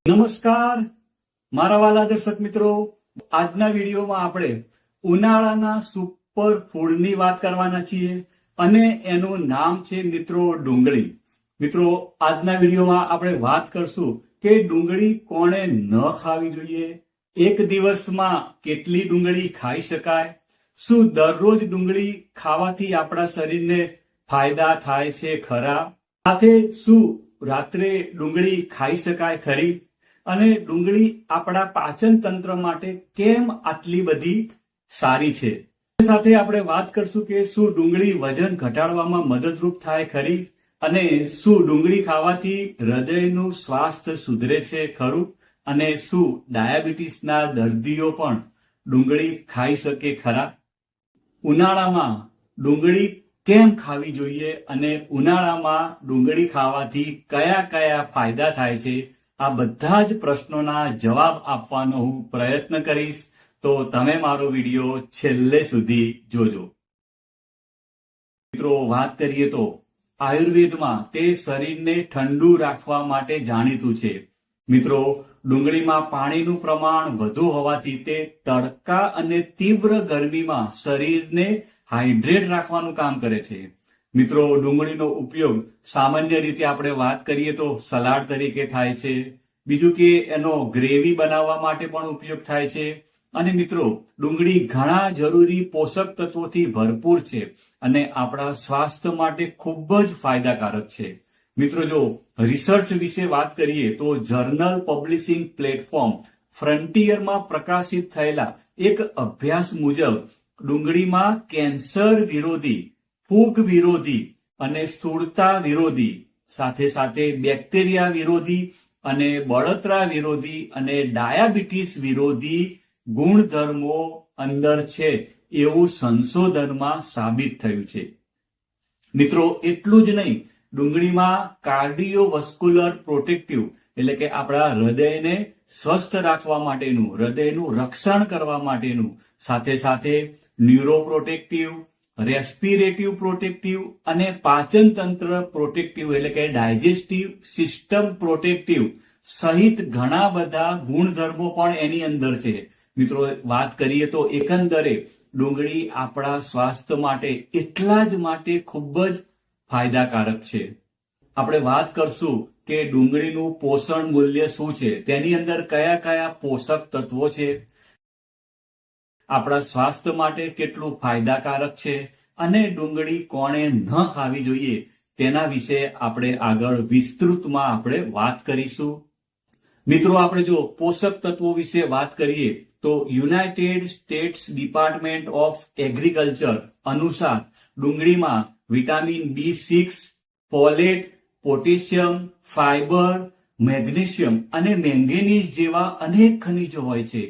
નમસ્કાર મારા વાલા દર્શક મિત્રો, આજના વિડીયોમાં આપણે ઉનાળાના સુપર ફૂડની વાત કરવાના છીએ અને એનું નામ છે મિત્રો ડુંગળી. મિત્રો, આજના વિડીયોમાં આપણે વાત કરશું કે ડુંગળી કોણે ન ખાવી જોઈએ, એક દિવસમાં કેટલી ડુંગળી ખાઈ શકાય, શું દરરોજ ડુંગળી ખાવાથી આપણા શરીરને ફાયદા થાય છે ખરા, સાથે શું રાત્રે ડુંગળી ખાઈ શકાય ખરી, અને ડુંગળી આપણા પાચન તંત્ર માટે કેમ આટલી બધી સારી છે. સાથે આપણે વાત કરશું કે શું ડુંગળી વજન ઘટાડવામાં મદદરૂપ થાય ખરી, અને શું ડુંગળી ખાવાથી હૃદયનું સ્વાસ્થ્ય સુધરે છે ખરું, અને શું ડાયાબિટીસના દર્દીઓ પણ ડુંગળી ખાઈ શકે ખરા. ઉનાળામાં ડુંગળી કેમ ખાવી જોઈએ અને ઉનાળામાં ડુંગળી ખાવાથી કયા કયા ફાયદા થાય છે, આ બધા જ પ્રશ્નોના જવાબ આપવાનો હું પ્રયત્ન કરીશ, તો તમે મારો વિડીયો છેલ્લે સુધી જોજો. મિત્રો, વાત કરીએ તો આયુર્વેદમાં તે શરીરને ઠંડુ રાખવા માટે જાણીતું છે. મિત્રો, ડુંગળીમાં પાણીનું પ્રમાણ વધુ હોવાથી તે તડકા અને તીવ્ર ગરમીમાં શરીરને હાઇડ્રેટ રાખવાનું કામ કરે છે. મિત્રો, ડુંગળીનો ઉપયોગ સામાન્ય રીતે આપણે વાત કરીએ તો સલાડ તરીકે થાય છે, બીજું કે એનો ગ્રેવી બનાવવા માટે પણ ઉપયોગ થાય છે. અને મિત્રો, ડુંગળી ઘણા જરૂરી પોષક તત્વોથી ભરપૂર છે અને આપણા સ્વાસ્થ્ય માટે ખૂબ જ ફાયદાકારક છે. મિત્રો, જો રિસર્ચ વિશે વાત કરીએ તો જર્નલ પબ્લિશિંગ પ્લેટફોર્મ ફ્રન્ટિયરમાં પ્રકાશિત થયેલા એક અભ્યાસ મુજબ ડુંગળીમાં કેન્સર વિરોધી, ફૂગ વિરોધી અને સ્થૂળતા વિરોધી, સાથે સાથે બેક્ટેરિયા વિરોધી અને બળતરા વિરોધી અને ડાયાબિટીસ વિરોધી ગુણધર્મો અંદર છે એવું સંશોધનમાં સાબિત થયું છે. મિત્રો, એટલું જ નહીં, ડુંગળીમાં કાર્ડિયોવસ્ક્યુલર પ્રોટેક્ટિવ એટલે કે આપણા હૃદયને સ્વસ્થ રાખવા માટેનું, હૃદયનું રક્ષણ કરવા માટેનું, સાથે સાથે ન્યુરોપ્રોટેક્ટિવ, રેસ્પિરેટિવ પ્રોટેક્ટિવ અને પાચન તંત્ર પ્રોટેક્ટિવ એટલે કે ડાયજેસ્ટિવ સિસ્ટમ પ્રોટેક્ટિવ સહિત ઘણા બધા ગુણધર્મો પણ એની અંદર છે. મિત્રો, વાત કરીએ તો એકંદરે ડુંગળી આપણા સ્વાસ્થ્ય માટે એટલા જ માટે ખૂબ જ ફાયદાકારક છે. આપણે વાત કરશું કે ડુંગળીનું પોષણ મૂલ્ય શું છે, તેની અંદર કયા કયા પોષક તત્વો છે, આપણા સ્વાસ્થ્ય માટે કેટલું ફાયદાકારક છે, અને ડુંગળી કોણે ન ખાવી જોઈએ તેના વિશે આપણે આગળ વિસ્તૃતમાં આપણે વાત કરીશું. મિત્રો, આપણે જો પોષક તત્વો વિશે વાત કરીએ તો United States Department of Agriculture અનુસાર ડુંગળીમાં vitamin B6, folate, potassium, fibre, magnesium અને મેંગેનીઝ જેવા અનેક ખનિજો હોય છે.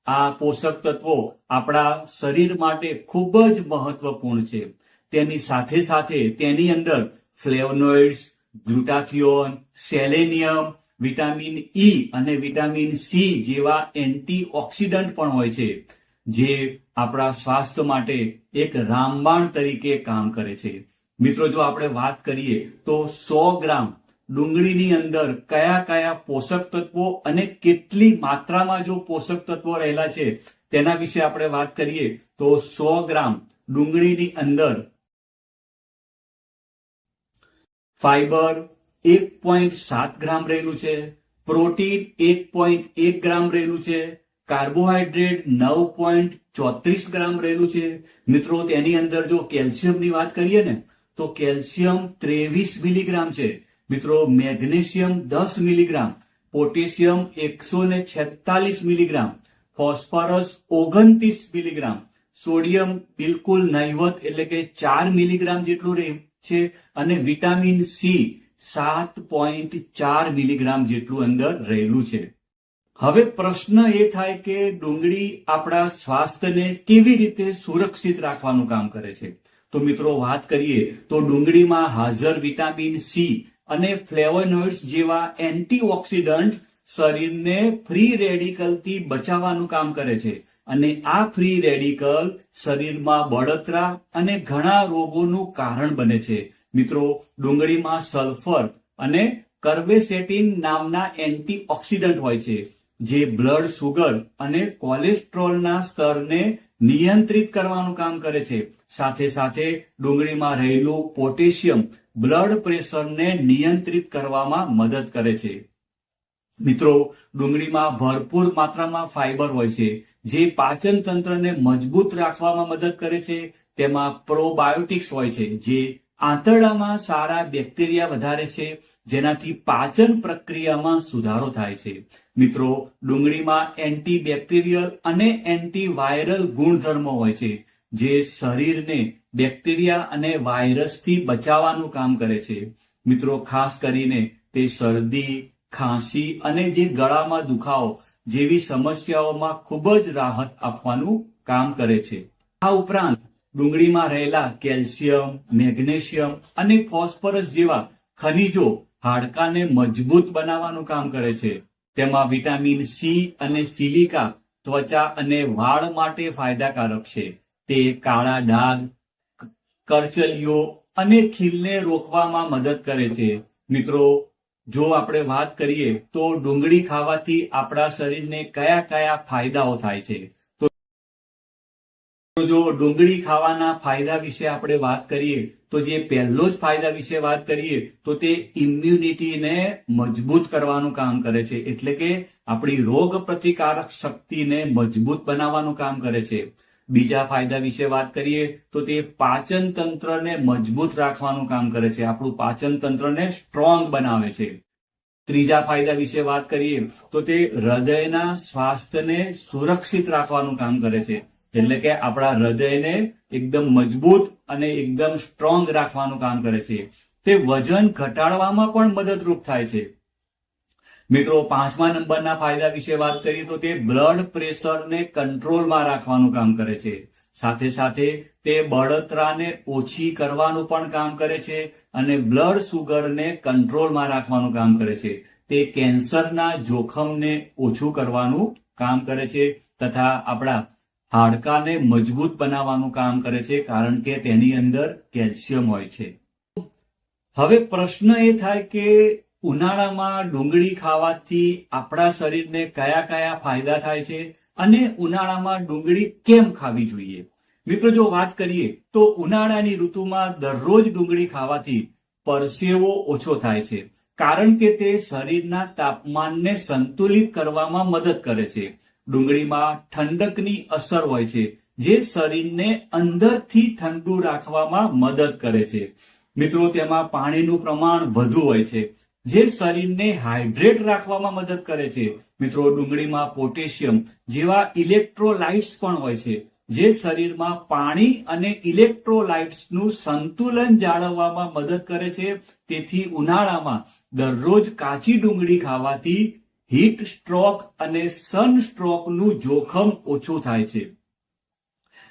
આ પોષક તત્વો આપણા શરીર માટે ખૂબ જ મહત્વપૂર્ણ છે. તેની સાથે સાથે તેની અંદર ફ્લેવનોઇડ્સ, ગ્લુટાથિયોન, સેલેનિયમ, વિટામિન E અને વિટામિન C જેવા એન્ટીઓક્સિડન્ટ પણ હોય છે, જે આપણા સ્વાસ્થ્ય માટે એક રામબાણ તરીકે કામ કરે છે. મિત્રો, જો આપણે વાત કરીએ તો 100 ગ્રામ ડુંગળીની અંદર કયા કયા પોષક તત્વો અને કેટલી માત્રામાં જો પોષક તત્વો રહેલા છે તેના વિશે આપણે વાત કરીએ તો 100 ગ્રામ ડુંગળીની અંદર ફાઈબર 1.7 ગ્રામ રહેલું છે, પ્રોટીન 1.1 ગ્રામ રહેલું છે, કાર્બોહાઈડ્રેટ 9.34 ગ્રામ રહેલું છે. મિત્રો, તેની અંદર જો કેલ્શિયમની વાત કરીએ ને તો કેલ્શિયમ 23 મિલીગ્રામ છે. મિત્રો, magnesium 10 milligram, potassium 146 milligram, phosphorus 29 milligram, sodium બિલકુલ નહિવત એટલે કે 4 મિલીગ્રામ જેટલું રહે છે, અને વિટામિન C 7.4 મિલીગ્રામ જેટલું અંદર રહેલું છે. હવે પ્રશ્ન એ થાય કે ડુંગળી આપણા સ્વાસ્થ્યને કેવી રીતે સુરક્ષિત રાખવાનું કામ કરે છે. તો મિત્રો, વાત કરીએ તો ડુંગળીમાં હાજર વિટામિન C અને ફ્લેવોનોઇડ્સ જેવા એન્ટીઓક્સિડન્ટ શરીરને ફ્રી રેડિકલથી બચાવવાનું કામ કરે છે, અને આ ફ્રી રેડિકલ શરીરમાં બળતરા અને ઘણા રોગોનું કારણ બને છે. મિત્રો, ડુંગળીમાં સલ્ફર અને કર્બેસેટિન નામના એન્ટીઓક્સિડન્ટ હોય છે, જે બ્લડ સુગર અને કોલેસ્ટ્રોલના સ્તરને નિયંત્રિત કરવાનું કામ કરે છે. સાથે સાથે ડુંગળીમાં રહેલું પોટેશિયમ બ્લડ પ્રેશરને નિયંત્રિત કરવામાં મદદ કરે છે. મિત્રો, ડુંગળીમાં ભરપૂર માત્રામાં ફાઈબર હોય છે, જે પાચન તંત્રને મજબૂત રાખવામાં મદદ કરે છે. તેમાં પ્રોબાયોટિક્સ હોય છે, જે આંતરડામાં સારા બેક્ટેરિયા વધારે છે, જેનાથી પાચન પ્રક્રિયામાં સુધારો થાય છે. મિત્રો, ડુંગળીમાં એન્ટીબેક્ટેરિયલ અને એન્ટીવાયરલ ગુણધર્મો હોય છે, જે શરીરને બેક્ટેરિયા અને વાયરસથી બચાવવાનું કામ કરે છે. મિત્રો, ખાસ કરીને તે શરદી, ખાંસી અને જે ગળામાં દુખાવો જેવી સમસ્યાઓમાં ખૂબ જ રાહત આપવાનું કામ કરે છે. આ ઉપરાંત ડુંગળીમાં રહેલા કેલ્શિયમ, મેગ્નેશિયમ અને ફોસ્ફરસ જેવા ખનિજો હાડકાને મજબૂત બનાવવાનું કામ કરે છે. તેમાં વિટામિન સી અને સિલિકા ત્વચા અને વાળ માટે ફાયદાકારક છે. તે કાળા ડાઘ, કરચલીઓ અને ખીલને રોકવામાં મદદ કરે છે. મિત્રો, જો આપણે વાત કરીએ તો ડુંગળી ખાવાથી આપણા શરીરને કયા કયા ફાયદાઓ થાય છે, તો જો ડુંગળી ખાવાના ફાયદા વિશે આપણે વાત કરીએ તો જે પહેલો જ ફાયદા વિશે વાત કરીએ તો તે ઇમ્યુનિટીને મજબૂત કરવાનું કામ કરે છે, એટલે કે આપણી રોગ પ્રતિકારક શક્તિને મજબૂત બનાવવાનું કામ કરે છે. બીજા ફાયદા વિશે વાત કરીએ તો તે પાચન તંત્રને મજબૂત રાખવાનું કામ કરે છે, આપણું પાચન તંત્રને સ્ટ્રોંગ બનાવે છે. ત્રીજા ફાયદા વિશે વાત કરીએ તો તે હૃદયના સ્વાસ્થ્યને સુરક્ષિત રાખવાનું કામ કરે છે, એટલે કે આપણા હૃદયને એકદમ મજબૂત અને એકદમ સ્ટ્રોંગ રાખવાનું કામ કરે છે. તે વજન ઘટાડવામાં પણ મદદરૂપ થાય છે. મિત્રો, 5મા નંબરના ફાયદા વિશે વાત કરીએ તો તે બ્લડ પ્રેશરને કંટ્રોલમાં રાખવાનું કામ કરે છે. સાથે સાથે તે બળતરાને ઓછી કરવાનું પણ કામ કરે છે અને બ્લડ સુગરને કંટ્રોલમાં રાખવાનું કામ કરે છે. તે કેન્સરના જોખમને ઓછું કરવાનું કામ કરે છે તથા આપણા હાડકાને મજબૂત બનાવવાનું કામ કરે છે, કારણ કે તેની અંદર કેલ્શિયમ હોય છે. હવે પ્રશ્ન એ થાય કે ઉનાળામાં ડુંગળી ખાવાથી આપણા શરીરને કયા કયા ફાયદા થાય છે અને ઉનાળામાં ડુંગળી કેમ ખાવી જોઈએ. મિત્રો, જો વાત કરીએ તો ઉનાળાની ઋતુમાં દરરોજ ડુંગળી ખાવાથી પરસેવો ઓછો થાય છે, કારણ કે તે શરીરના તાપમાનને સંતુલિત કરવામાં મદદ કરે છે. ડુંગળીમાં ઠંડકની અસર હોય છે, જે શરીરને અંદરથી ઠંડુ રાખવામાં મદદ કરે છે. મિત્રો, તેમાં પાણીનું પ્રમાણ વધુ હોય છે, જે શરીરને હાઇડ્રેટ રાખવામાં મદદ કરે છે. મિત્રો, ડુંગળીમાં પોટેશિયમ જેવા ઇલેક્ટ્રોલાઇટ્સ પણ હોય છે, જે શરીરમાં પાણી અને ઇલેક્ટ્રોલાઇટ્સનું સંતુલન જાળવવામાં મદદ કરે છે. તેથી ઉનાળામાં દરરોજ કાચી ડુંગળી ખાવાથી હીટ સ્ટ્રોક અને સનસ્ટ્રોકનું જોખમ ઓછું થાય છે.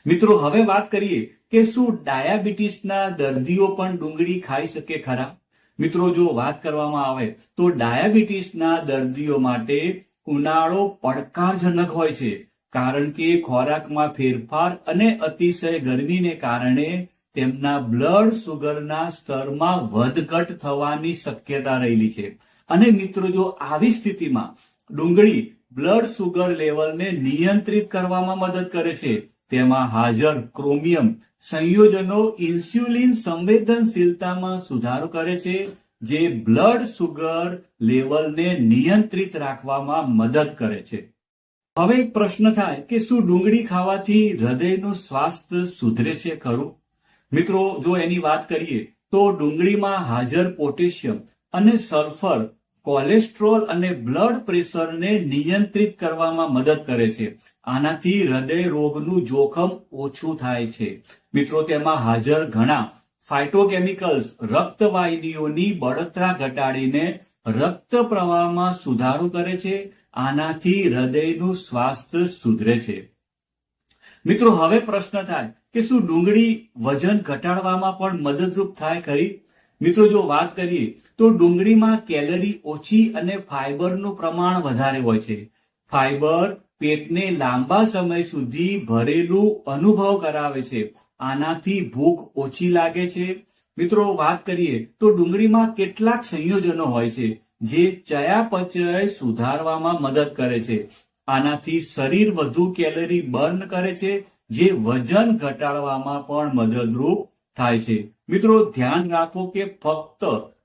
મિત્રો, હવે વાત કરીએ કે શું ડાયાબિટીસના દર્દીઓ પણ ડુંગળી ખાઈ શકે ખરા? મિત્રો, જો વાત કરવામાં આવે તો ડાયાબિટીસના દર્દીઓ માટે ઉનાળો પડકારજનક હોય છે, કારણ કે ખોરાકમાં ફેરફાર અને અતિશય ગરમીને કારણે તેમના બ્લડ સુગરના સ્તરમાં વધઘટ થવાની શક્યતા રહેલી છે. અને મિત્રો, જો આવી સ્થિતિમાં ડુંગળી બ્લડ સુગર લેવલને નિયંત્રિત કરવામાં મદદ કરે છે. તેમાં હાજર ક્રોમિયમ સંયોજનો ઇન્સ્યુલિન સંવેદનશીલતામાં સુધારો કરે છે, જે બ્લડ સુગર લેવલને નિયંત્રિત રાખવામાં મદદ કરે છે. હવે એક પ્રશ્ન થાય કે શું ડુંગળી ખાવાથી હૃદયનું સ્વાસ્થ્ય સુધરે છે ખરું? મિત્રો, જો એની વાત કરીએ તો ડુંગળીમાં હાજર પોટેશિયમ અને સલ્ફર કોલેસ્ટ્રોલ અને બ્લડ પ્રેશરને નિયંત્રિત કરવામાં મદદ કરે છે. આનાથી હૃદય રોગનું જોખમ ઓછું થાય છે. મિત્રો, તેમાં હાજર ઘણા ફાઇટોકેમિકલ્સ રક્તવાહિનીઓની બળતરા ઘટાડીને રક્ત પ્રવાહમાં સુધારો કરે છે. આનાથી હૃદયનું સ્વાસ્થ્ય સુધરે છે. મિત્રો, હવે પ્રશ્ન થાય કે શું ડુંગળી વજન ઘટાડવામાં પણ મદદરૂપ થાય ખરી? મિત્રો, જો વાત કરીએ તો ડુંગળીમાં કેલરી ઓછી અને ફાઈબરનું પ્રમાણ વધારે હોય છે. ફાઈબર પેટને લાંબા સમય સુધી ભરેલું અનુભવ કરાવે છે. આનાથી ભૂખ ઓછી લાગે છે. મિત્રો વાત કરીએ તો ડુંગળીમાં કેટલાક સંયોજનો હોય છે જે ચયાપચય સુધારવામાં મદદ કરે છે. આનાથી શરીર વધુ કેલરી બર્ન કરે છે, જે વજન ઘટાડવામાં પણ મદદરૂપ થાય છે. મિત્રો ધ્યાન રાખો કે ફક્ત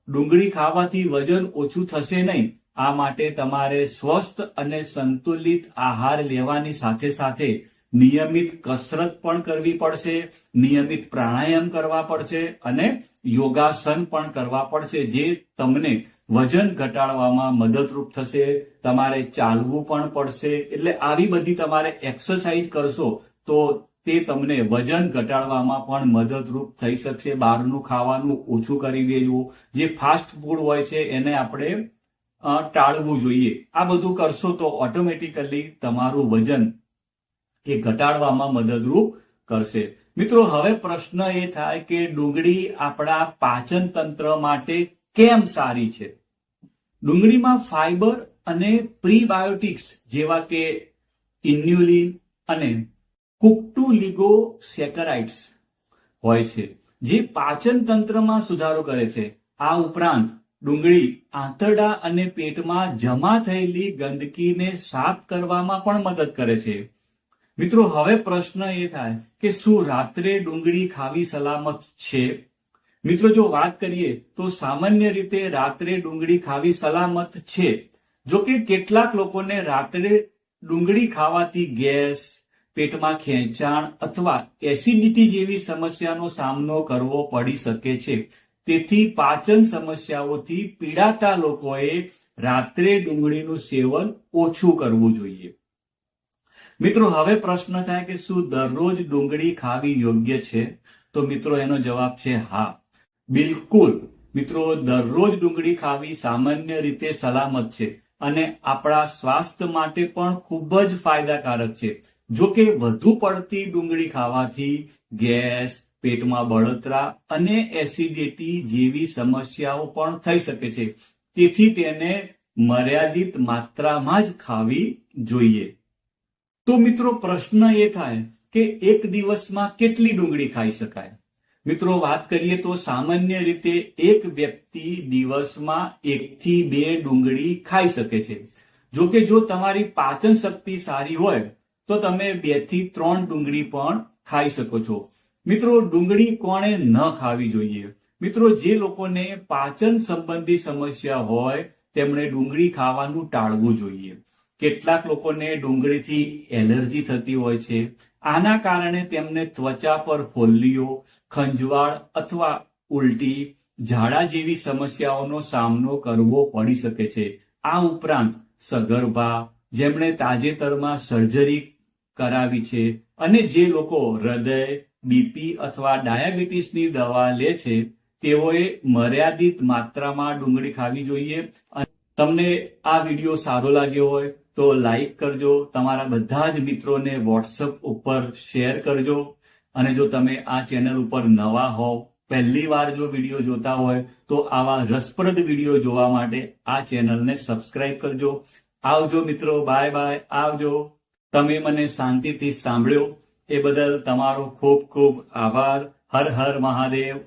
ડુંગળી ખાવાથી વજન ઓછું થશે નહીં. આ માટે તમારે સ્વસ્થ અને સંતુલિત આહાર લેવાની સાથે સાથે નિયમિત કસરત પણ કરવી પડશે, નિયમિત પ્રાણાયામ કરવા પડશે અને યોગાસન પણ કરવા પડશે, જે તમને વજન ઘટાડવામાં મદદરૂપ થશે. તમારે ચાલવું પણ પડશે. એટલે આવી બધી તમારે એક્સરસાઇઝ કરશો તો તે તમને વજન ઘટાડવામાં પણ મદદરૂપ થઈ શકશે. બહારનું ખાવાનું ઓછું કરી દેજો. જે ફાસ્ટ ફૂડ હોય છે એને આપણે ટાળવું જોઈએ. આ બધું કરશો તો ઓટોમેટિકલી તમારું વજન એ ઘટાડવામાં મદદરૂપ કરશે. મિત્રો હવે પ્રશ્ન એ થાય કે ડુંગળી આપણા પાચન તંત્ર માટે કેમ સારી છે? ડુંગળીમાં ફાઈબર અને પ્રીબાયોટિક્સ જેવા કે ઇન્યુલિન અને કુક્ટુલિગોસેકેરાઇડ્સ હોય છે, જે પાચન તંત્રમાં સુધારો કરે છે. આ ઉપરાંત ડુંગળી આંતરડા અને પેટમાં જમા થયેલી ગંદકીને સાફ કરવામાં પણ મદદ કરે છે. મિત્રો હવે પ્રશ્ન એ થાય કે શું રાત્રે ડુંગળી ખાવી સલામત છે? મિત્રો જો વાત કરીએ તો સામાન્ય રીતે રાત્રે ડુંગળી ખાવી સલામત છે. જો કે કેટલાક લોકોને રાત્રે ડુંગળી ખાવાથી ગેસ, પેટમાં ખેંચાણ અથવા એસિડિટી જેવી સમસ્યાનો સામનો કરવો પડી શકે છે. તેથી પાચન સમસ્યાઓથી પીડાતા લોકોએ રાત્રે ડુંગળીનું સેવન ઓછું કરવું જોઈએ. મિત્રો હવે પ્રશ્ન થાય કે શું દરરોજ ડુંગળી ખાવી યોગ્ય છે? તો મિત્રો એનો જવાબ છે હા, બિલકુલ. મિત્રો દરરોજ ડુંગળી ખાવી સામાન્ય રીતે સલામત છે અને આપણા સ્વાસ્થ્ય માટે પણ ખૂબ જ ફાયદાકારક છે. જો કે વધુ પડતી ડુંગળી ખાવાથી ગેસ, પેટમાં બળતરા અને એસિડિટી જેવી સમસ્યાઓ પણ થઈ શકે છે. તેથી તેને મર્યાદિત માત્રામાં જ ખાવી જોઈએ. તો મિત્રો પ્રશ્ન એ થાય કે એક દિવસમાં કેટલી ડુંગળી ખાઈ શકાય? મિત્રો વાત કરીએ તો સામાન્ય રીતે એક વ્યક્તિ દિવસમાં 1 થી 2 ડુંગળી ખાઈ શકે છે. જો કે જો તમારી પાચન શક્તિ સારી હોય તો તમે 2 થી 3 ડુંગળી પણ ખાઈ શકો છો. મિત્રો ડુંગળી કોણે ન ખાવી જોઈએ? મિત્રો જે લોકોને પાચન સંબંધી સમસ્યા હોય તેમણે ડુંગળી ખાવાનું ટાળવું જોઈએ. કેટલાક લોકોને ડુંગળીથી એલર્જી થતી હોય છે. આના કારણે તેમને ત્વચા પર ફોલ્લીઓ, ખંજવાળ અથવા ઉલટી, ઝાડા જેવી સમસ્યાઓનો સામનો કરવો પડી શકે છે. આ ઉપરાંત સગર્ભા, જેમણે તાજેતરમાં સર્જરી કરાવી છે અને જે લોકો હૃદય, બીપી અથવા ડાયાબિટીસની દવા લે છે તેઓએ મર્યાદિત માત્રામાં ડુંગળી ખાવી જોઈએ. તમને આ વિડીયો સારો લાગ્યો હોય તો લાઈક કરજો, તમારા બધા જ મિત્રોને વોટ્સઅપ ઉપર શેર કરજો. અને જો તમે આ ચેનલ ઉપર નવા હોવ, પહેલી વાર જો વિડીયો જોતા હોય તો આવા રસપ્રદ વિડીયો જોવા માટે આ ચેનલને સબસ્ક્રાઇબ કરજો. આવજો મિત્રો, બાય બાય, આવજો. તમે મને શાંતિથી સાંભળ્યો એ બદલ તમારો ખૂબ ખૂબ આભાર. હર હર મહાદેવ.